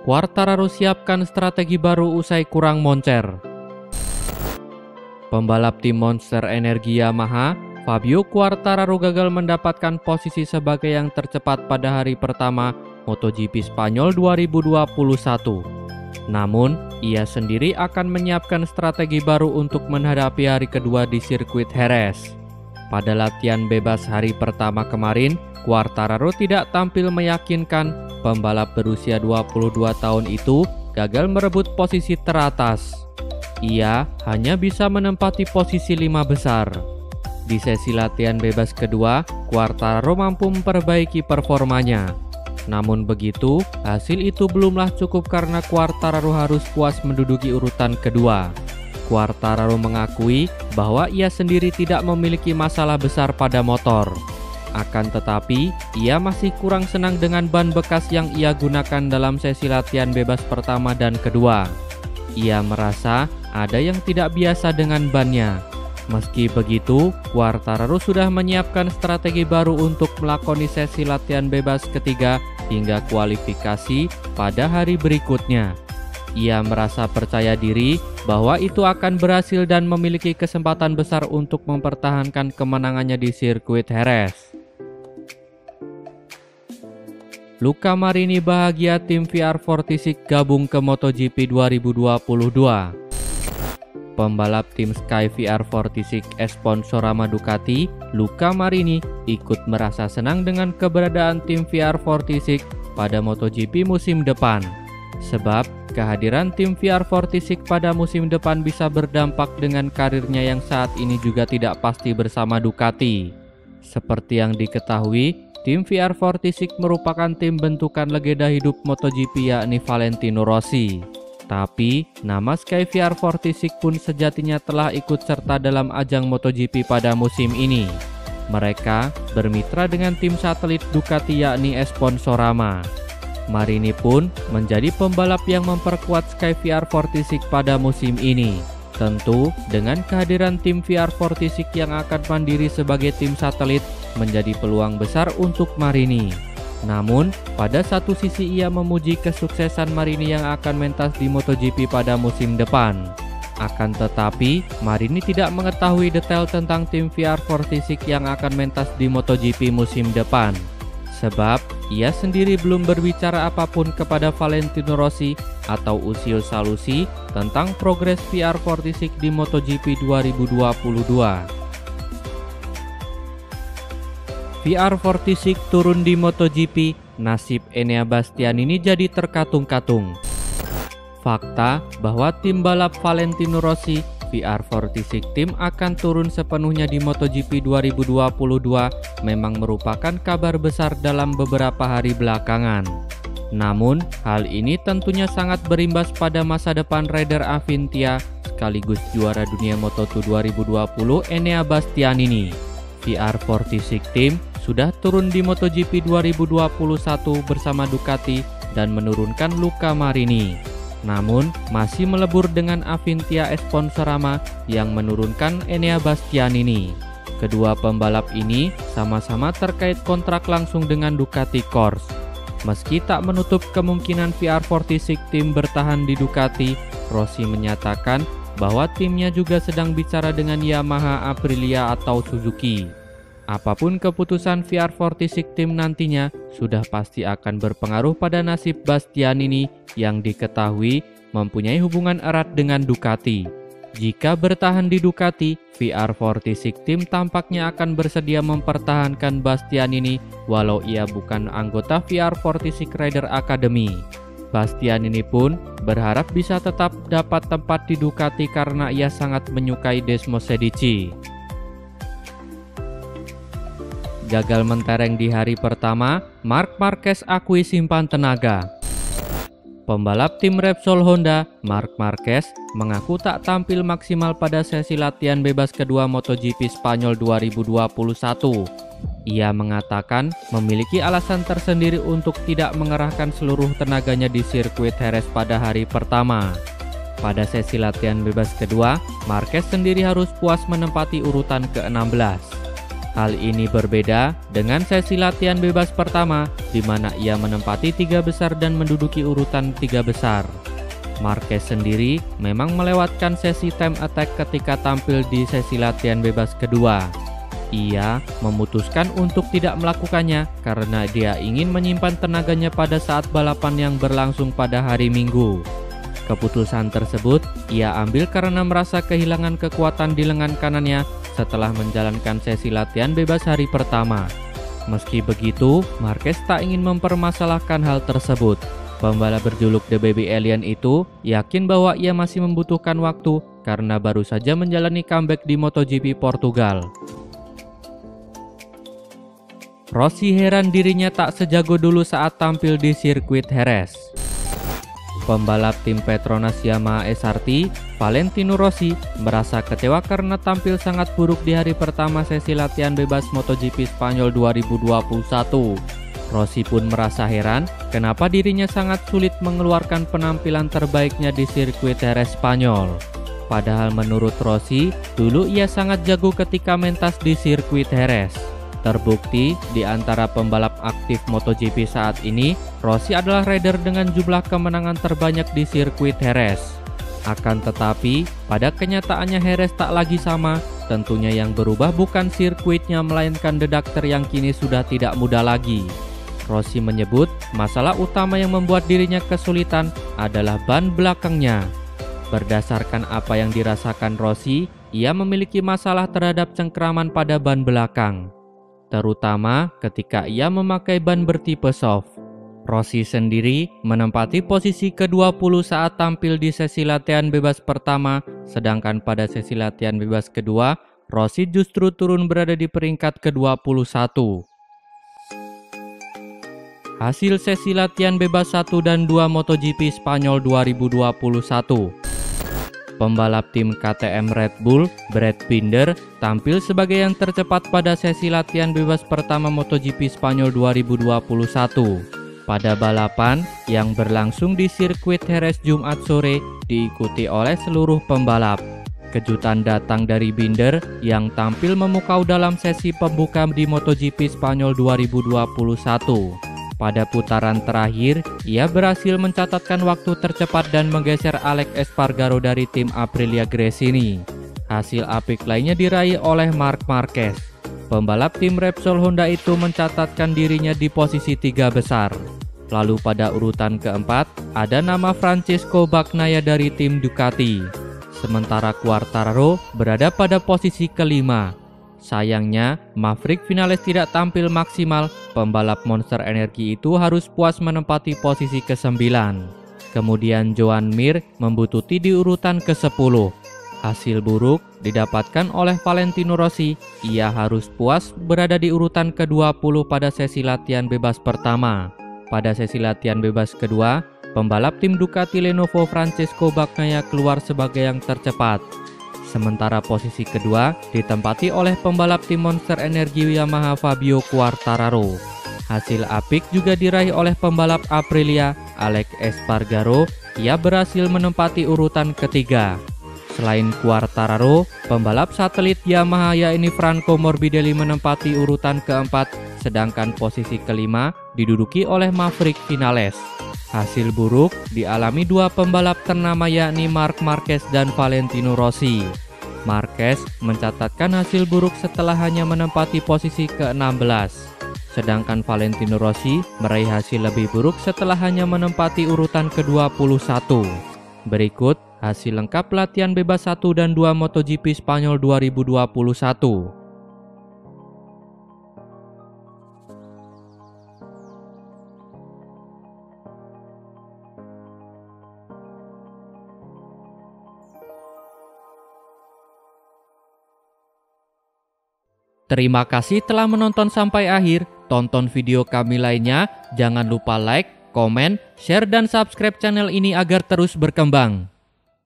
Quartararo siapkan strategi baru usai kurang moncer. Pembalap tim Monster Energi Yamaha, Fabio Quartararo gagal mendapatkan posisi sebagai yang tercepat pada hari pertama MotoGP Spanyol 2021. Namun, ia sendiri akan menyiapkan strategi baru untuk menghadapi hari kedua di sirkuit Jerez. Pada latihan bebas hari pertama kemarin, Quartararo tidak tampil meyakinkan. Pembalap berusia 22 tahun itu gagal merebut posisi teratas. Ia hanya bisa menempati posisi 5 besar. Di sesi latihan bebas kedua, Quartararo mampu memperbaiki performanya. Namun begitu, hasil itu belumlah cukup karena Quartararo harus puas menduduki urutan kedua. Quartararo mengakui bahwa ia sendiri tidak memiliki masalah besar pada motor. Akan tetapi, ia masih kurang senang dengan ban bekas yang ia gunakan dalam sesi latihan bebas pertama dan kedua. Ia merasa ada yang tidak biasa dengan bannya. Meski begitu, Quartararo sudah menyiapkan strategi baru untuk melakoni sesi latihan bebas ketiga hingga kualifikasi pada hari berikutnya. Ia merasa percaya diri bahwa itu akan berhasil dan memiliki kesempatan besar untuk mempertahankan kemenangannya di sirkuit Jerez. Luca Marini bahagia tim VR46 gabung ke MotoGP 2022. Pembalap tim Sky VR46 Esponsorama Ducati, Luca Marini, ikut merasa senang dengan keberadaan tim VR46 pada MotoGP musim depan. Sebab kehadiran tim VR46 pada musim depan bisa berdampak dengan karirnya yang saat ini juga tidak pasti bersama Ducati. Seperti yang diketahui, tim VR46 merupakan tim bentukan legenda hidup MotoGP yakni Valentino Rossi. Tapi, nama Sky VR46 pun sejatinya telah ikut serta dalam ajang MotoGP pada musim ini. Mereka bermitra dengan tim satelit Ducati yakni Esponsorama. Marini pun menjadi pembalap yang memperkuat Sky VR46 pada musim ini. Tentu, dengan kehadiran tim VR46 yang akan mandiri sebagai tim satelit menjadi peluang besar untuk Marini. Namun, pada satu sisi ia memuji kesuksesan Marini yang akan mentas di MotoGP pada musim depan. Akan tetapi, Marini tidak mengetahui detail tentang tim VR46 yang akan mentas di MotoGP musim depan. Sebab, ia sendiri belum berbicara apapun kepada Valentino Rossi atau Ussio Salusi tentang progres VR46 di MotoGP 2022. VR46 turun di MotoGP, nasib Enea Bastianini jadi terkatung-katung. Fakta bahwa tim balap Valentino Rossi VR46 tim akan turun sepenuhnya di MotoGP 2022 memang merupakan kabar besar dalam beberapa hari belakangan. Namun, hal ini tentunya sangat berimbas pada masa depan rider Avintia sekaligus juara dunia Moto2 2020 Enea Bastianini. VR46 tim sudah turun di MotoGP 2021 bersama Ducati dan menurunkan Luca Marini. Namun, masih melebur dengan Avintia Esponsorama yang menurunkan Enea Bastianini. Kedua pembalap ini sama-sama terkait kontrak langsung dengan Ducati Corse. Meski tak menutup kemungkinan VR46 tim bertahan di Ducati, Rossi menyatakan bahwa timnya juga sedang bicara dengan Yamaha, Aprilia atau Suzuki. Apapun keputusan VR46 tim nantinya, sudah pasti akan berpengaruh pada nasib Bastianini yang diketahui mempunyai hubungan erat dengan Ducati. Jika bertahan di Ducati, VR46 tim tampaknya akan bersedia mempertahankan Bastianini walau ia bukan anggota VR46 Rider Academy. Bastianini pun berharap bisa tetap dapat tempat di Ducati karena ia sangat menyukai Desmos Sedici. Gagal mentereng di hari pertama, Marc Marquez akui simpan tenaga. Pembalap tim Repsol Honda, Marc Marquez, mengaku tak tampil maksimal pada sesi latihan bebas kedua MotoGP Spanyol 2021. Ia mengatakan memiliki alasan tersendiri untuk tidak mengerahkan seluruh tenaganya di sirkuit Jerez pada hari pertama. Pada sesi latihan bebas kedua, Marquez sendiri harus puas menempati urutan ke-16. Hal ini berbeda dengan sesi latihan bebas pertama, di mana ia menempati 3 besar dan menduduki urutan 3 besar. Marquez sendiri memang melewatkan sesi time attack ketika tampil di sesi latihan bebas kedua. Ia memutuskan untuk tidak melakukannya karena dia ingin menyimpan tenaganya pada saat balapan yang berlangsung pada hari Minggu. Keputusan tersebut ia ambil karena merasa kehilangan kekuatan di lengan kanannya setelah menjalankan sesi latihan bebas hari pertama. Meski begitu, Marquez tak ingin mempermasalahkan hal tersebut. Pembalap berjuluk The Baby Alien itu yakin bahwa ia masih membutuhkan waktu karena baru saja menjalani comeback di MotoGP Portugal. Rossi heran dirinya tak sejago dulu saat tampil di sirkuit Jerez. Pembalap tim Petronas Yamaha SRT, Valentino Rossi, merasa kecewa karena tampil sangat buruk di hari pertama sesi latihan bebas MotoGP Spanyol 2021. Rossi pun merasa heran kenapa dirinya sangat sulit mengeluarkan penampilan terbaiknya di sirkuit Jerez Spanyol. Padahal menurut Rossi, dulu ia sangat jago ketika mentas di sirkuit Jerez. Terbukti di antara pembalap aktif MotoGP saat ini, Rossi adalah rider dengan jumlah kemenangan terbanyak di sirkuit Jerez. Akan tetapi, pada kenyataannya Jerez tak lagi sama. Tentunya yang berubah bukan sirkuitnya melainkan dedakter yang kini sudah tidak muda lagi. Rossi menyebut masalah utama yang membuat dirinya kesulitan adalah ban belakangnya. Berdasarkan apa yang dirasakan Rossi, ia memiliki masalah terhadap cengkraman pada ban belakang, terutama ketika ia memakai ban bertipe soft. Rossi sendiri menempati posisi ke-20 saat tampil di sesi latihan bebas pertama, sedangkan pada sesi latihan bebas kedua, Rossi justru turun berada di peringkat ke-21. Hasil sesi latihan bebas 1 dan 2 MotoGP Spanyol 2021. Pembalap tim KTM Red Bull, Brad Binder, tampil sebagai yang tercepat pada sesi latihan bebas pertama MotoGP Spanyol 2021. Pada balapan yang berlangsung di sirkuit Jerez Jumat sore, diikuti oleh seluruh pembalap. Kejutan datang dari Binder yang tampil memukau dalam sesi pembuka di MotoGP Spanyol 2021. Pada putaran terakhir, ia berhasil mencatatkan waktu tercepat dan menggeser Alex Espargaro dari tim Aprilia Gresini. Hasil apik lainnya diraih oleh Marc Marquez. Pembalap tim Repsol Honda itu mencatatkan dirinya di posisi 3 besar. Lalu pada urutan keempat, ada nama Francesco Bagnaia dari tim Ducati. Sementara Quartararo berada pada posisi kelima. Sayangnya, Maverick Vinales tidak tampil maksimal. Pembalap Monster Energy itu harus puas menempati posisi ke-9. Kemudian Joan Mir membututi di urutan ke-10. Hasil buruk didapatkan oleh Valentino Rossi. Ia harus puas berada di urutan ke-20 pada sesi latihan bebas pertama. Pada sesi latihan bebas kedua, pembalap tim Ducati Lenovo Francesco Bagnaia keluar sebagai yang tercepat. Sementara posisi kedua ditempati oleh pembalap tim Monster Energy Yamaha Fabio Quartararo. Hasil apik juga diraih oleh pembalap Aprilia Alex Espargaro. Ia berhasil menempati urutan ketiga. Selain Quartararo, pembalap satelit Yamaha yakni Franco Morbidelli menempati urutan keempat, sedangkan posisi kelima diduduki oleh Maverick Vinales. Hasil buruk dialami dua pembalap ternama yakni Marc Marquez dan Valentino Rossi. Marquez mencatatkan hasil buruk setelah hanya menempati posisi ke-16. Sedangkan Valentino Rossi meraih hasil lebih buruk setelah hanya menempati urutan ke-21. Berikut hasil lengkap latihan bebas 1 dan 2 MotoGP Spanyol 2021. Terima kasih telah menonton sampai akhir. Tonton video kami lainnya. Jangan lupa like, komen, share, dan subscribe channel ini agar terus berkembang.